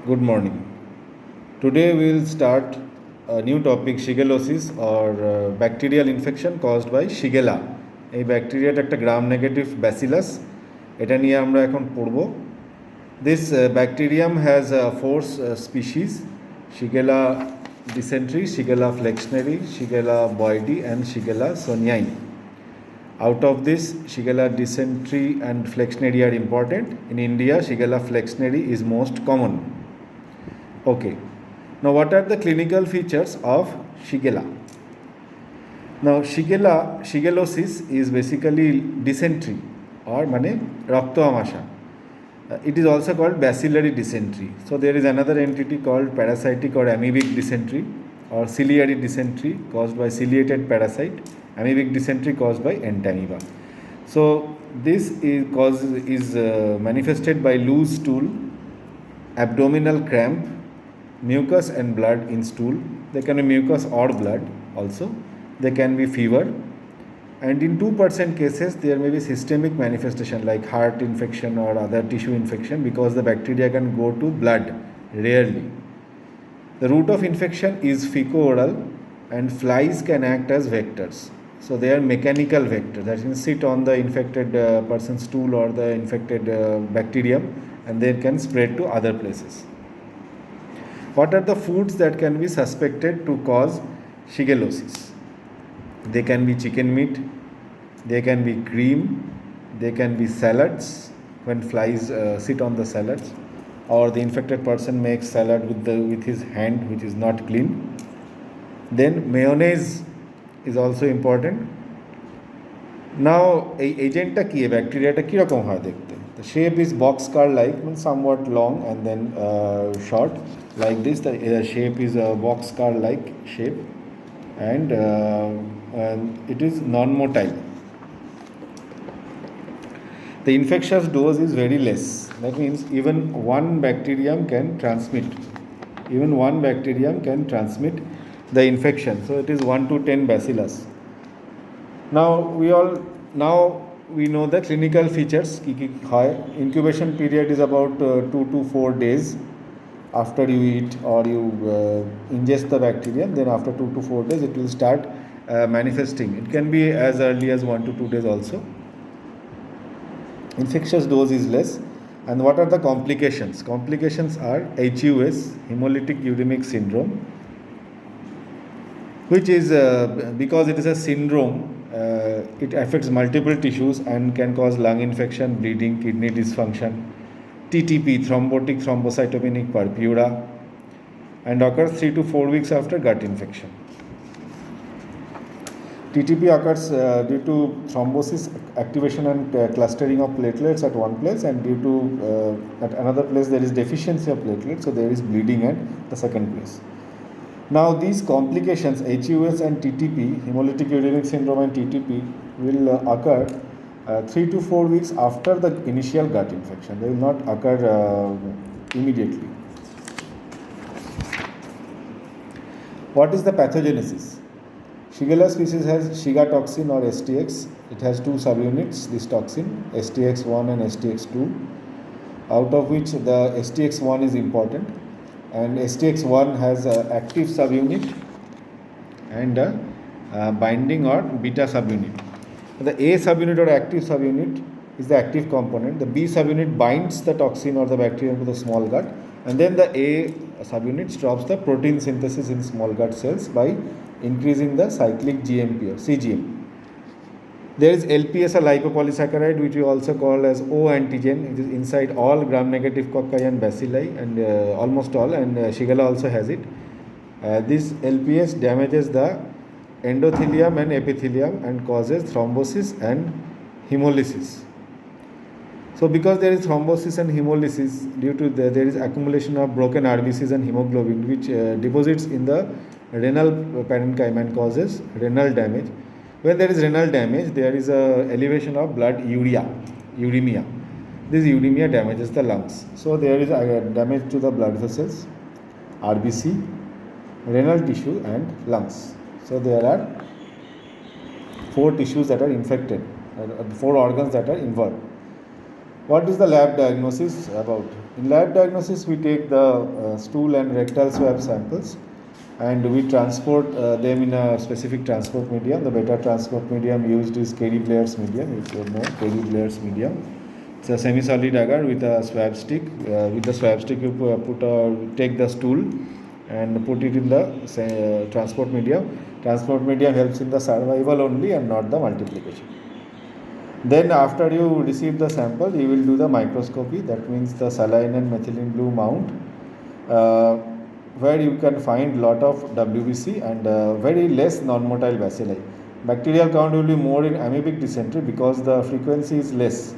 Good morning. Today we will start a new topic Shigellosis or bacterial infection caused by Shigella. এই ব্যাকটেরিয়াটা একটা gram negative bacillus, এটা নিয়ে আমরা এখন পড়ব। This bacterium has four species: Shigella dysentery, Shigella flexneri, Shigella boydii and Shigella sonnei. Out of this, Shigella dysentery and flexneri are important. In India, Shigella flexneri is most common. Okay. Now, what are the clinical features of Shigella? Now, Shigellosis is basically dysentery or mane rakto amasha. It is also called bacillary dysentery. So, there is another entity called parasitic or amoebic dysentery or ciliary dysentery caused by ciliated parasite, amoebic dysentery caused by entamoeba. So, this is manifested by loose stool, abdominal cramp, mucus and blood in stool. There can be mucus or blood also. There can be fever, and in 2% cases there may be systemic manifestation like heart infection or other tissue infection because the bacteria can go to blood rarely. The route of infection is fecal-oral and flies can act as vectors. So they are mechanical vectors that can sit on the infected person's stool or the infected bacterium, and they can spread to other places. What are the foods that can be suspected to cause shigellosis? They can be chicken meat, they can be cream, they can be salads when flies sit on the salads, or the infected person makes salad with his hand which is not clean. Then mayonnaise is also important. Now এই এজেন্টটা কি, ব্যাকটেরিয়াটা কীরকম হয় দেখতে? The shape is boxcar like, somewhat long and then short like this. The shape is a boxcar like shape, and it is non-motile. The infectious dose is very less. That means even one bacterium can transmit the infection. So it is 1 to 10 bacillus. Now we know the clinical features. Incubation period is about 2 to 4 days after you eat or you ingest the bacteria. Then after 2 to 4 days it will start manifesting. It can be as early as 1 to 2 days also. Infectious dose is less. And what are the complications? Complications are HUS, hemolytic uremic syndrome, which is because it is a syndrome, it affects multiple tissues and can cause lung infection, bleeding, kidney dysfunction. TTP, thrombotic thrombocytopenic purpura, and occurs 3 to 4 weeks after gut infection. TTP occurs due to thrombosis, activation and clustering of platelets at one place, and due to at another place there is deficiency of platelets, so there is bleeding at the second place. Now these complications, HUS and TTP, hemolytic uremic syndrome and TTP, will occur 3 to 4 weeks after the initial gut infection. They will not occur immediately. What is the pathogenesis? Shigella species has Shiga toxin or STX. It has two subunits, this toxin, STX1 and STX2, out of which the STX1 is important, and STX1 has an active subunit and a binding or beta subunit. The A subunit or active subunit is the active component. The B subunit binds the toxin or the bacterium to the small gut, and then the A subunit stops the protein synthesis in small gut cells by increasing the cyclic GMP or CGM. There is LPS, a lipopolysaccharide, which we also call as O antigen. It is inside all gram-negative cocci and bacilli, and almost all, and Shigella also has it. This LPS damages the endothelium and epithelium and causes thrombosis and hemolysis. So because there is thrombosis and hemolysis, due to there is accumulation of broken RBCs and hemoglobin, which deposits in the renal parenchyma and causes renal damage. When there is renal damage, there is a elevation of blood uremia. This uremia damages the lungs. So there is damage to the blood vessels, RBC, renal tissue and lungs. So there are 4 tissues that are infected, 4 organs that are involved. What is the lab diagnosis about In lab diagnosis, we take the stool and rectal swab samples and we transport them in a specific transport medium. The better transport medium used is Kerry-Blair's medium, if you know Kerry-Blair's medium. It's a semi-solid agar with a swab stick. With the swab stick, you take the stool and put it in the transport medium. Transport medium helps in the survival only and not the multiplication. Then after you receive the sample, you will do the microscopy. That means the saline and methylene blue mount, where you can find lot of WBC and very less non-motile bacilli. Bacterial count will be more in amoebic dysentery because the frequency is less,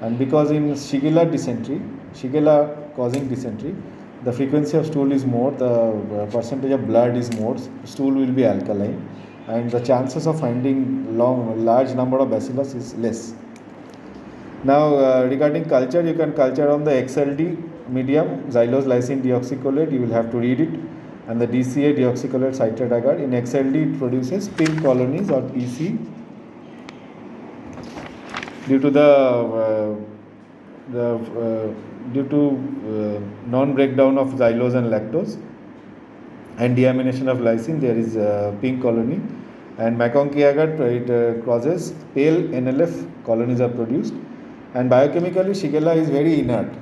and because in Shigella dysentery, Shigella causing dysentery, the frequency of stool is more, the percentage of blood is more, stool will be alkaline, and the chances of finding large number of bacillus is less. Now regarding culture, you can culture on the XLD medium, xylose lysine deoxycholate, you will have to read it, and the DCA deoxycholate citrate agar. In XLD it produces pink colonies or EC due to non-breakdown of xylose and lactose and deamination of lysine, there is a pink colony. And McConkey agar, it causes pale NLF colonies are produced. And biochemically, Shigella is very inert.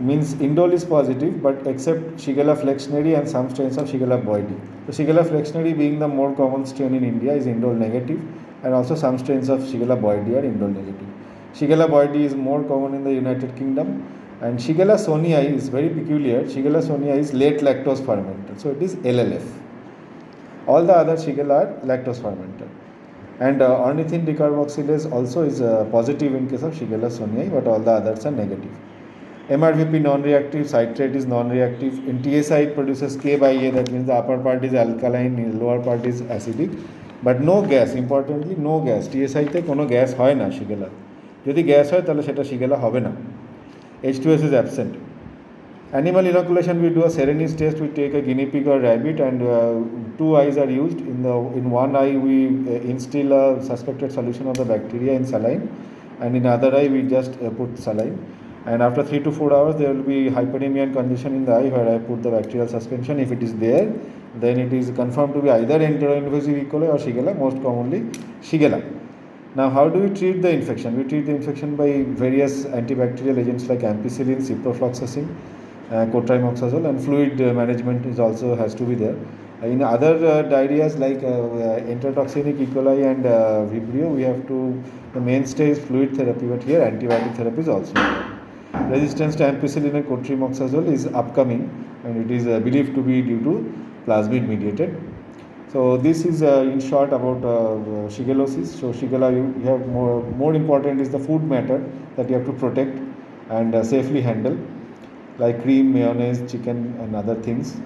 Means indole is positive, but except Shigella flexneri and some strains of Shigella boydii. So Shigella flexneri being the more common strain in India is indole negative, and also some strains of Shigella boydii are indole negative. Shigella boydii is more common in the United Kingdom, and Shigella sonii is very peculiar. Shigella sonii is late lactose fermented, so it is LLF. All the other Shigella are lactose fermented. And ornithine decarboxylase also is positive in case of Shigella sonii, but all the others are negative. MRVP non-reactive, citrate is non-reactive. In TSI it produces K by A, that means the upper part is alkaline, the lower part is acidic, but no gas. Importantly, no gas. TSI te kono gas hoy na Shigella. Jodi gas hoy tale seta Shigella hobe na. H2S is absent. Animal inoculation, we do a Serenys test. We take a guinea pig or rabbit, and 2 eyes are used. In one eye we instill a suspected solution of the bacteria in saline, and in other eye we just put saline. And after 3 to 4 hours there will be hyperemia and congestion in the eye, where I put the bacterial suspension. If it is there, then it is confirmed to be either enteroinvasive E. coli or Shigella, most commonly Shigella. Now, how do we treat the infection? We treat the infection by various antibacterial agents like ampicillin, ciprofloxacin, cotrimoxazole, and fluid management is also has to be there. In other diarrheas like enterotoxinic E. coli and Vibrio, we have to, the mainstay is fluid therapy, but here antibiotic therapy is also there. Resistance to ampicillin and cotrimoxazole is upcoming, and it is believed to be due to plasmid mediated. So this is in short about shigellosis. So Shigella, you have more important is the food matter that you have to protect and safely handle, like cream, mayonnaise, chicken, and other things.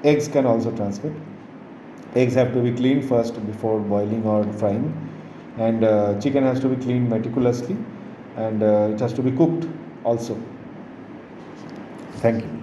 Eggs can also transmit. Eggs have to be cleaned first before boiling or frying, and chicken has to be cleaned meticulously, and it has to be cooked also. Thank you.